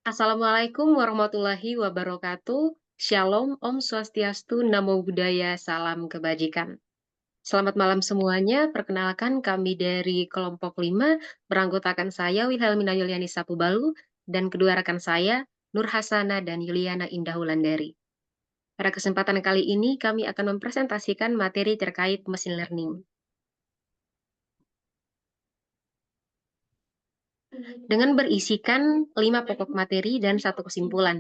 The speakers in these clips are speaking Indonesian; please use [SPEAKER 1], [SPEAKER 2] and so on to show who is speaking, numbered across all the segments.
[SPEAKER 1] Assalamualaikum warahmatullahi wabarakatuh. Shalom, Om Swastiastu, Namo Buddhaya, Salam Kebajikan. Selamat malam semuanya. Perkenalkan kami dari kelompok 5 beranggotakan saya Wilhelmina Yuliani Sapubalu dan kedua rekan saya Nur Hasana dan Yuliana Indah Wulandari. Pada kesempatan kali ini kami akan mempresentasikan materi terkait machine learning. Dengan berisikan 5 pokok materi dan 1 kesimpulan,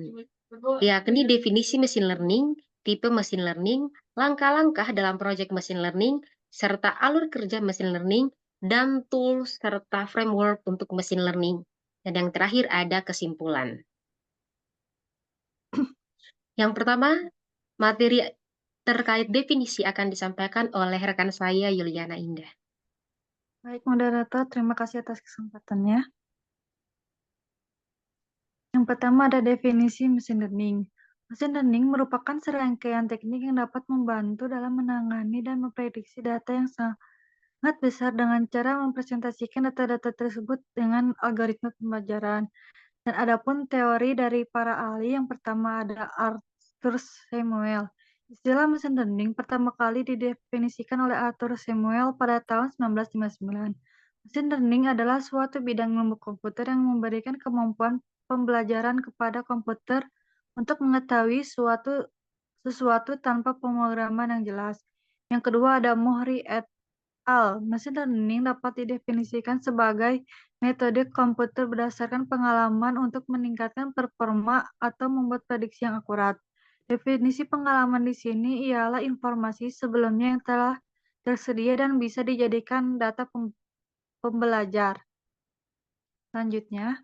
[SPEAKER 1] yakni definisi machine learning, tipe machine learning, langkah-langkah dalam proyek machine learning, serta alur kerja machine learning, dan tools serta framework untuk machine learning. Dan yang terakhir ada kesimpulan. Yang pertama, materi terkait definisi akan disampaikan oleh rekan saya Yuliana Indah.
[SPEAKER 2] Baik, moderator, terima kasih atas kesempatannya. Yang pertama ada definisi machine learning. Machine learning merupakan serangkaian teknik yang dapat membantu dalam menangani dan memprediksi data yang sangat besar dengan cara mempresentasikan data-data tersebut dengan algoritma pembelajaran. Dan adapun teori dari para ahli, yang pertama ada Arthur Samuel. Istilah machine learning pertama kali didefinisikan oleh Arthur Samuel pada tahun 1959. Machine learning adalah suatu bidang ilmu komputer yang memberikan kemampuan pembelajaran kepada komputer untuk mengetahui sesuatu tanpa pemrograman yang jelas. Yang kedua ada Mohri et al. Machine learning dapat didefinisikan sebagai metode komputer berdasarkan pengalaman untuk meningkatkan performa atau membuat prediksi yang akurat. Definisi pengalaman di sini ialah informasi sebelumnya yang telah tersedia dan bisa dijadikan data pembelajar. Selanjutnya,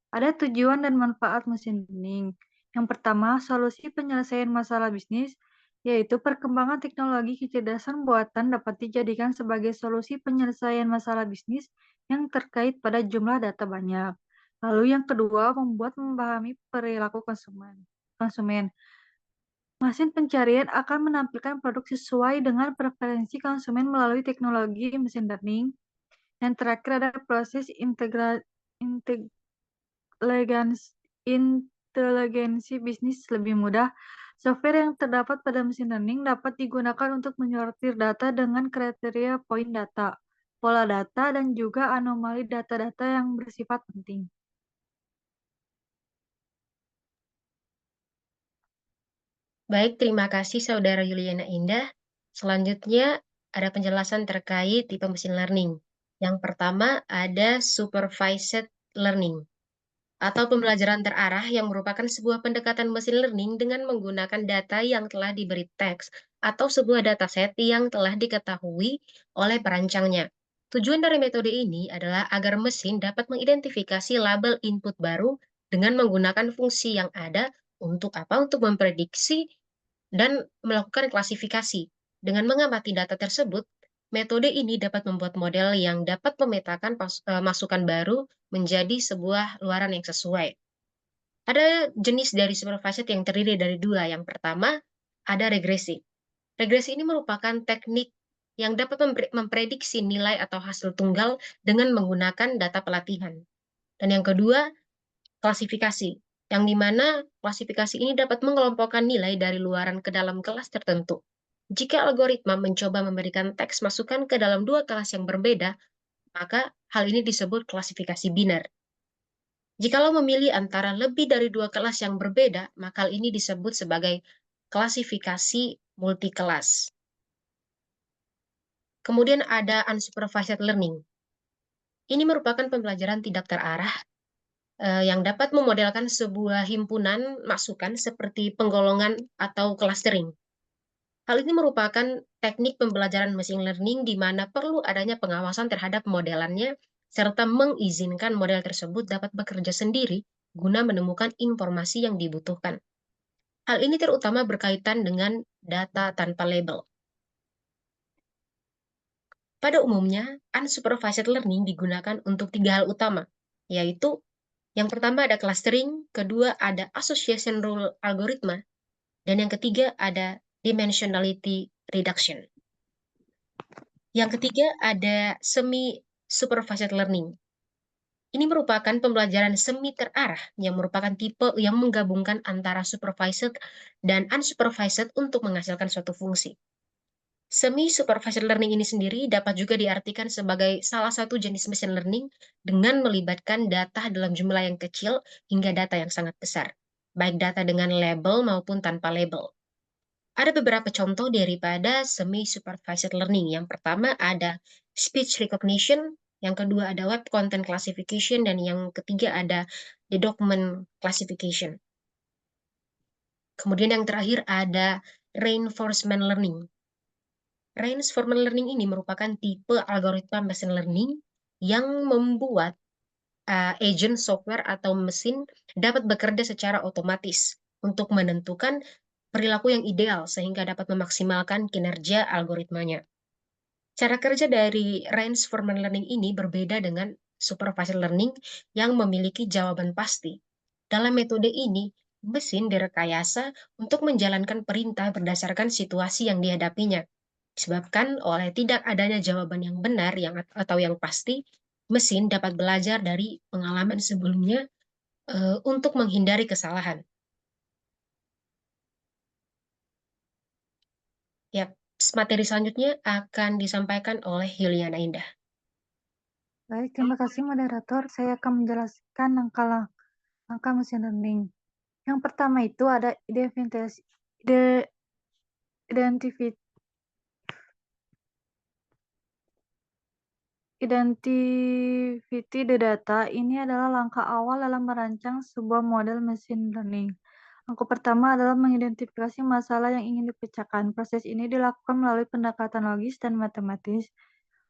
[SPEAKER 2] ada tujuan dan manfaat machine learning. Yang pertama, solusi penyelesaian masalah bisnis, yaitu perkembangan teknologi kecerdasan buatan dapat dijadikan sebagai solusi penyelesaian masalah bisnis yang terkait pada jumlah data banyak. Lalu yang kedua, memahami perilaku konsumen. Mesin pencarian akan menampilkan produk sesuai dengan preferensi konsumen melalui teknologi machine learning. Yang terakhir ada proses inteligensi bisnis lebih mudah. Software yang terdapat pada machine learning dapat digunakan untuk menyortir data dengan kriteria poin data, pola data, dan juga anomali data-data yang bersifat penting.
[SPEAKER 1] Baik, terima kasih Saudara Yuliana Indah. Selanjutnya ada penjelasan terkait tipe machine learning. Yang pertama ada supervised learning atau pembelajaran terarah yang merupakan sebuah pendekatan machine learning dengan menggunakan data yang telah diberi teks atau sebuah dataset yang telah diketahui oleh perancangnya. Tujuan dari metode ini adalah agar mesin dapat mengidentifikasi label input baru dengan menggunakan fungsi yang ada untuk apa? Untuk memprediksi dan melakukan klasifikasi. Dengan mengamati data tersebut, metode ini dapat membuat model yang dapat memetakan masukan baru menjadi sebuah luaran yang sesuai. Ada jenis dari supervised yang terdiri dari 2. Yang pertama, ada regresi. Regresi ini merupakan teknik yang dapat memprediksi nilai atau hasil tunggal dengan menggunakan data pelatihan. Dan yang kedua, klasifikasi, yang dimana klasifikasi ini dapat mengelompokkan nilai dari luaran ke dalam kelas tertentu. Jika algoritma mencoba memberikan teks masukan ke dalam 2 kelas yang berbeda, maka hal ini disebut klasifikasi biner. Jikalau memilih antara lebih dari 2 kelas yang berbeda, maka hal ini disebut sebagai klasifikasi multikelas. Kemudian ada unsupervised learning. Ini merupakan pembelajaran tidak terarah yang dapat memodelkan sebuah himpunan masukan seperti penggolongan atau clustering. Hal ini merupakan teknik pembelajaran machine learning di mana perlu adanya pengawasan terhadap modelannya serta mengizinkan model tersebut dapat bekerja sendiri guna menemukan informasi yang dibutuhkan. Hal ini terutama berkaitan dengan data tanpa label. Pada umumnya, unsupervised learning digunakan untuk 3 hal utama, yaitu yang pertama ada clustering, kedua ada association rule algoritma, dan yang ketiga ada dimensionality reduction. Yang ketiga ada semi-supervised learning. Ini merupakan pembelajaran semi terarah yang merupakan tipe yang menggabungkan antara supervised dan unsupervised untuk menghasilkan suatu fungsi. Semi-supervised learning ini sendiri dapat juga diartikan sebagai salah satu jenis machine learning dengan melibatkan data dalam jumlah yang kecil hingga data yang sangat besar, baik data dengan label maupun tanpa label. Ada beberapa contoh daripada semi-supervised learning. Yang pertama ada speech recognition, yang kedua ada web content classification, dan yang ketiga ada the document classification. Kemudian yang terakhir ada reinforcement learning. Reinforcement learning ini merupakan tipe algoritma machine learning yang membuat agent software atau mesin dapat bekerja secara otomatis untuk menentukan perilaku yang ideal sehingga dapat memaksimalkan kinerja algoritmanya. Cara kerja dari reinforcement learning ini berbeda dengan supervised learning yang memiliki jawaban pasti. Dalam metode ini, mesin direkayasa untuk menjalankan perintah berdasarkan situasi yang dihadapinya. Disebabkan oleh tidak adanya jawaban yang benar atau yang pasti, mesin dapat belajar dari pengalaman sebelumnya untuk menghindari kesalahan. Ya, materi selanjutnya akan disampaikan oleh Yuliana Indah.
[SPEAKER 2] Baik, terima kasih moderator. Saya akan menjelaskan langkah machine learning. Yang pertama itu ada identity the data. Ini adalah langkah awal dalam merancang sebuah model machine learning. Langkah pertama adalah mengidentifikasi masalah yang ingin dipecahkan. Proses ini dilakukan melalui pendekatan logis dan matematis.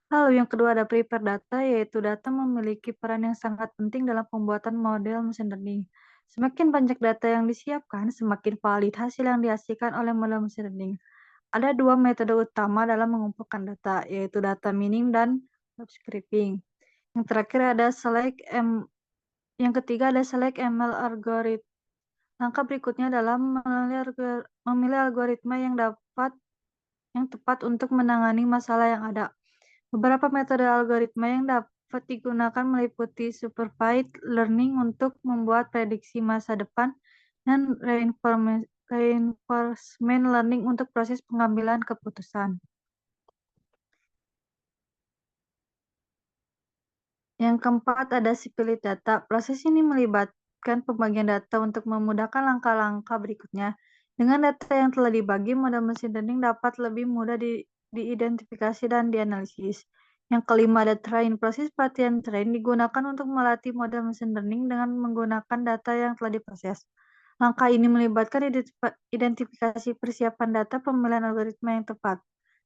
[SPEAKER 2] Lalu yang kedua ada prepare data, yaitu data memiliki peran yang sangat penting dalam pembuatan model machine learning. Semakin banyak data yang disiapkan, semakin valid hasil yang dihasilkan oleh model machine learning. Ada dua metode utama dalam mengumpulkan data, yaitu data mining dan web scraping. Yang terakhir ada yang ketiga ada select ML algorithm. Langkah berikutnya adalah memilih algoritma yang tepat untuk menangani masalah yang ada. Beberapa metode algoritma yang dapat digunakan meliputi supervised learning untuk membuat prediksi masa depan dan reinforcement learning untuk proses pengambilan keputusan. Yang keempat ada split data. Proses ini melibatkan pembagian data untuk memudahkan langkah-langkah berikutnya. Dengan data yang telah dibagi, model machine learning dapat lebih mudah diidentifikasi dan dianalisis. Yang kelima ada train. Proses pelatihan train digunakan untuk melatih model machine learning dengan menggunakan data yang telah diproses. Langkah ini melibatkan identifikasi persiapan data pemilihan algoritma yang tepat.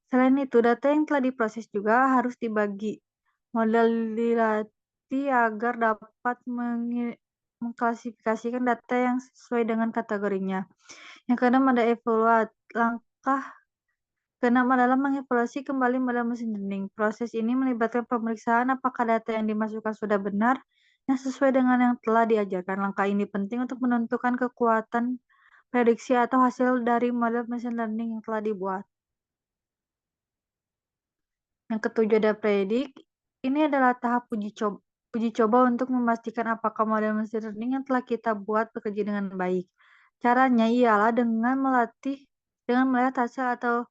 [SPEAKER 2] Selain itu, data yang telah diproses juga harus dibagi. Model dilatih agar dapat mengklasifikasikan data yang sesuai dengan kategorinya. Yang keenam ada langkah keenam adalah mengevaluasi kembali model machine learning. Proses ini melibatkan pemeriksaan apakah data yang dimasukkan sudah benar dan sesuai dengan yang telah diajarkan. Langkah ini penting untuk menentukan kekuatan prediksi atau hasil dari model machine learning yang telah dibuat. Yang ketujuh ada predik. Ini adalah tahap uji coba untuk memastikan apakah model machine learning yang telah kita buat bekerja dengan baik. Caranya ialah dengan melihat hasil atau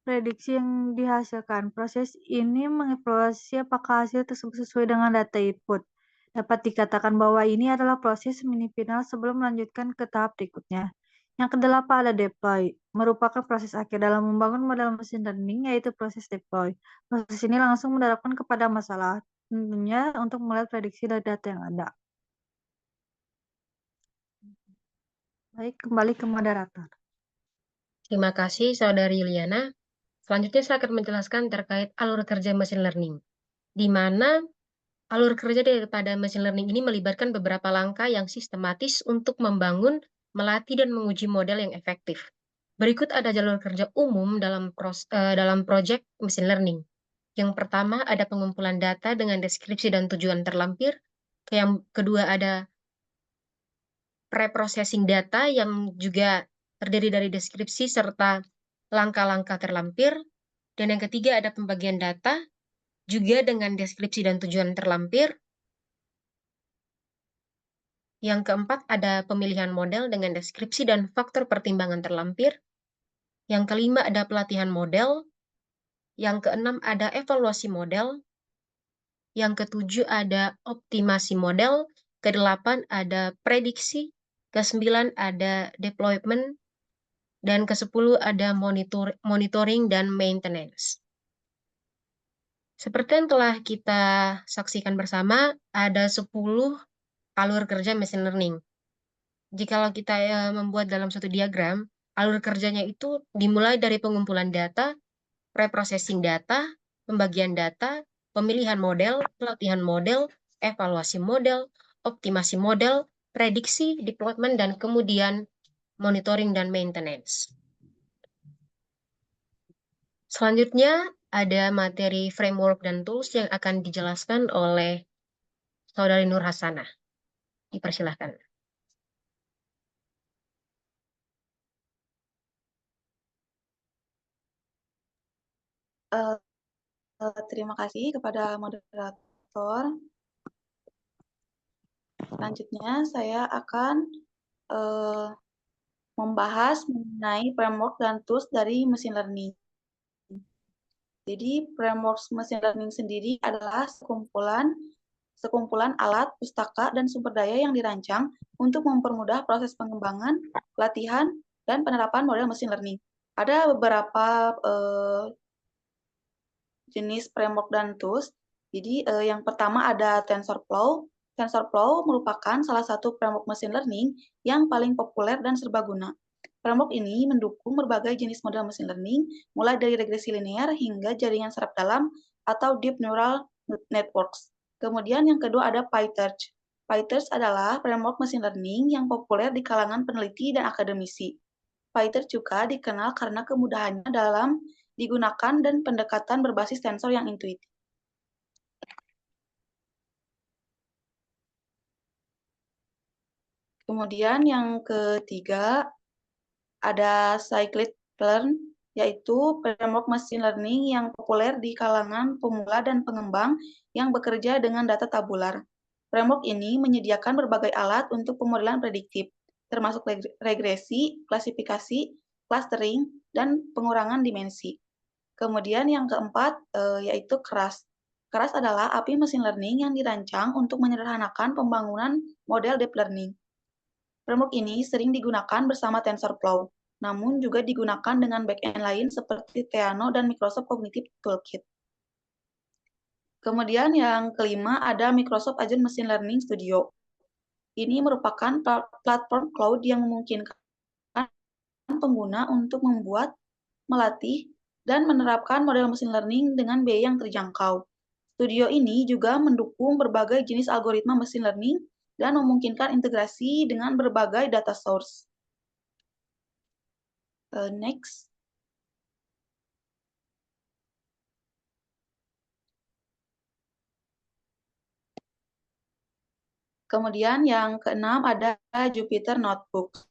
[SPEAKER 2] prediksi yang dihasilkan. Proses ini mengevaluasi apakah hasil tersebut sesuai dengan data input. Dapat dikatakan bahwa ini adalah proses semifinal sebelum melanjutkan ke tahap berikutnya. Yang kedelapan ada deploy, merupakan proses akhir dalam membangun model machine learning, yaitu proses deploy. Proses ini langsung menerapkan kepada masalah, tentunya untuk melihat prediksi dari data yang ada. Baik, kembali ke moderator.
[SPEAKER 1] Terima kasih, Saudari Yuliana. Selanjutnya saya akan menjelaskan terkait alur kerja machine learning, di mana alur kerja daripada machine learning ini melibatkan beberapa langkah yang sistematis untuk membangun, melatih, dan menguji model yang efektif. Berikut ada jalur kerja umum dalam proyek machine learning. Yang pertama ada pengumpulan data dengan deskripsi dan tujuan terlampir. Yang kedua ada preprocessing data yang juga terdiri dari deskripsi serta langkah-langkah terlampir. Dan yang ketiga ada pembagian data juga dengan deskripsi dan tujuan terlampir. Yang keempat ada pemilihan model dengan deskripsi dan faktor pertimbangan terlampir. Yang kelima ada pelatihan model. Yang keenam ada evaluasi model. Yang ketujuh ada optimasi model. Kedelapan ada prediksi. Kesembilan ada deployment. Dan kesepuluh ada monitoring dan maintenance. Seperti yang telah kita saksikan bersama, ada 10 alur kerja machine learning. Jikalau kita membuat dalam suatu diagram, alur kerjanya itu dimulai dari pengumpulan data, preprocessing data, pembagian data, pemilihan model, pelatihan model, evaluasi model, optimasi model, prediksi, deployment, dan kemudian monitoring dan maintenance. Selanjutnya ada materi framework dan tools yang akan dijelaskan oleh Saudari Nur Hasanah. Dipersilahkan.
[SPEAKER 3] Terima kasih kepada moderator. Selanjutnya saya akan membahas mengenai framework dan tools dari machine learning. Jadi framework machine learning sendiri adalah sekumpulan alat, pustaka, dan sumber daya yang dirancang untuk mempermudah proses pengembangan, pelatihan, dan penerapan model machine learning. Ada beberapa jenis framework dan tools. Jadi yang pertama ada TensorFlow. TensorFlow merupakan salah satu framework machine learning yang paling populer dan serbaguna. Framework ini mendukung berbagai jenis model machine learning, mulai dari regresi linear hingga jaringan saraf dalam atau deep neural networks. Kemudian yang kedua ada PyTorch. PyTorch adalah framework machine learning yang populer di kalangan peneliti dan akademisi. PyTorch juga dikenal karena kemudahannya dalam digunakan dan pendekatan berbasis sensor yang intuitif. Kemudian yang ketiga ada scikit-learn, yaitu framework machine learning yang populer di kalangan pemula dan pengembang yang bekerja dengan data tabular. Framework ini menyediakan berbagai alat untuk pemodelan prediktif, termasuk regresi, klasifikasi, clustering, dan pengurangan dimensi. Kemudian yang keempat yaitu Keras. Keras adalah API machine learning yang dirancang untuk menyederhanakan pembangunan model deep learning. Framework ini sering digunakan bersama TensorFlow, namun juga digunakan dengan backend lain seperti Theano dan Microsoft Cognitive Toolkit. Kemudian yang kelima ada Microsoft Azure Machine Learning Studio. Ini merupakan platform cloud yang memungkinkan pengguna untuk membuat, melatih, dan menerapkan model machine learning dengan biaya yang terjangkau. Studio ini juga mendukung berbagai jenis algoritma machine learning dan memungkinkan integrasi dengan berbagai data source. Next. Kemudian yang keenam ada Jupyter Notebooks.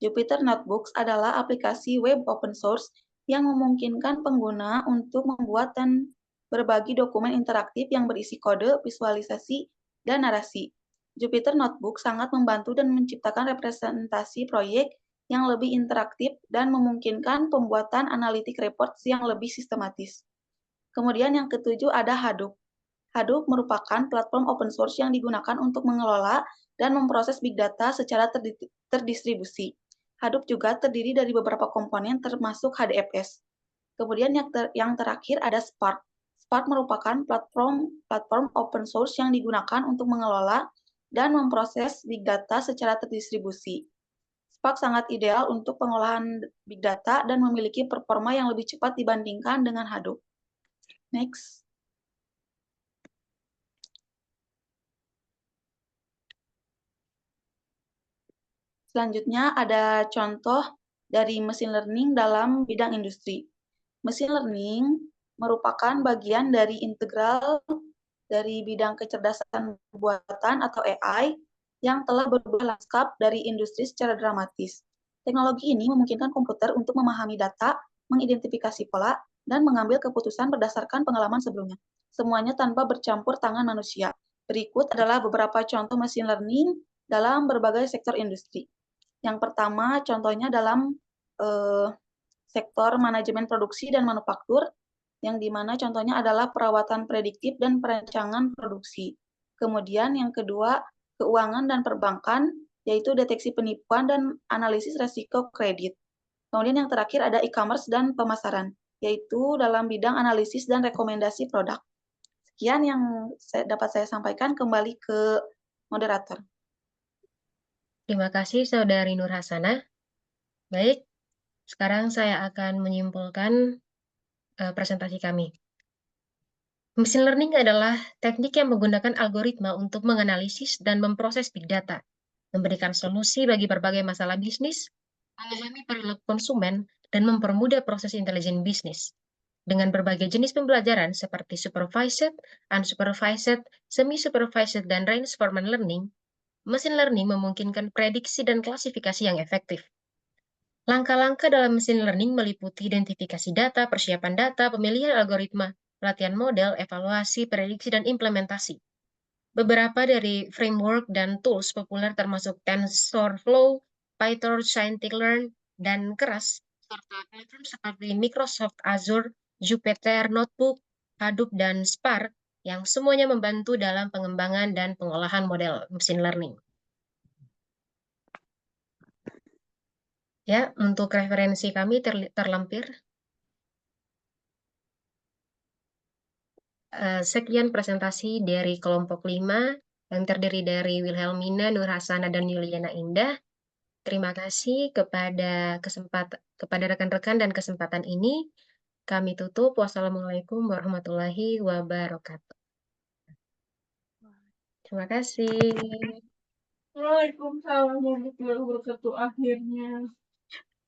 [SPEAKER 3] Jupyter Notebooks adalah aplikasi web open source yang memungkinkan pengguna untuk membuat dan berbagi dokumen interaktif yang berisi kode, visualisasi, dan narasi. Jupyter Notebook sangat membantu dan menciptakan representasi proyek yang lebih interaktif dan memungkinkan pembuatan analitik reports yang lebih sistematis. Kemudian yang ketujuh ada Hadoop. Hadoop merupakan platform open source yang digunakan untuk mengelola dan memproses big data secara terdistribusi. Hadoop juga terdiri dari beberapa komponen termasuk HDFS. Kemudian yang terakhir ada Spark. Spark merupakan platform open source yang digunakan untuk mengelola dan memproses big data secara terdistribusi. Spark sangat ideal untuk pengolahan big data dan memiliki performa yang lebih cepat dibandingkan dengan Hadoop. Next. Selanjutnya ada contoh dari machine learning dalam bidang industri. Machine learning merupakan bagian dari integral dari bidang kecerdasan buatan atau AI yang telah berubah lanskap dari industri secara dramatis. Teknologi ini memungkinkan komputer untuk memahami data, mengidentifikasi pola, dan mengambil keputusan berdasarkan pengalaman sebelumnya. Semuanya tanpa bercampur tangan manusia. Berikut adalah beberapa contoh machine learning dalam berbagai sektor industri. Yang pertama, contohnya dalam sektor manajemen produksi dan manufaktur, yang dimana contohnya adalah perawatan prediktif dan perancangan produksi. Kemudian yang kedua, keuangan dan perbankan, yaitu deteksi penipuan dan analisis resiko kredit. Kemudian yang terakhir ada e-commerce dan pemasaran, yaitu dalam bidang analisis dan rekomendasi produk. Sekian yang dapat saya sampaikan, kembali ke moderator.
[SPEAKER 1] Terima kasih Saudari Nur Hasanah. Baik, sekarang saya akan menyimpulkan presentasi kami. Machine learning adalah teknik yang menggunakan algoritma untuk menganalisis dan memproses big data, memberikan solusi bagi berbagai masalah bisnis, memahami perilaku konsumen, dan mempermudah proses intelijen bisnis. Dengan berbagai jenis pembelajaran seperti supervised, unsupervised, semi-supervised, dan reinforcement learning, machine learning memungkinkan prediksi dan klasifikasi yang efektif. Langkah-langkah dalam machine learning meliputi identifikasi data, persiapan data, pemilihan algoritma, pelatihan model, evaluasi, prediksi, dan implementasi. Beberapa dari framework dan tools populer termasuk TensorFlow, PyTorch, Scikit-learn, dan Keras, serta platform seperti Microsoft Azure, Jupyter Notebook, Hadoop, dan Spark, yang semuanya membantu dalam pengembangan dan pengolahan model machine learning. Ya, untuk referensi kami terlampir. Sekian presentasi dari kelompok 5 yang terdiri dari Wilhelmina, Nur Hasanah, dan Yuliana Indah. Terima kasih kepada rekan-rekan dan kesempatan ini. Kami tutup. Wassalamualaikum warahmatullahi wabarakatuh. Terima kasih.
[SPEAKER 4] Waalaikumsalam warahmatullahi wabarakatuh. Akhirnya.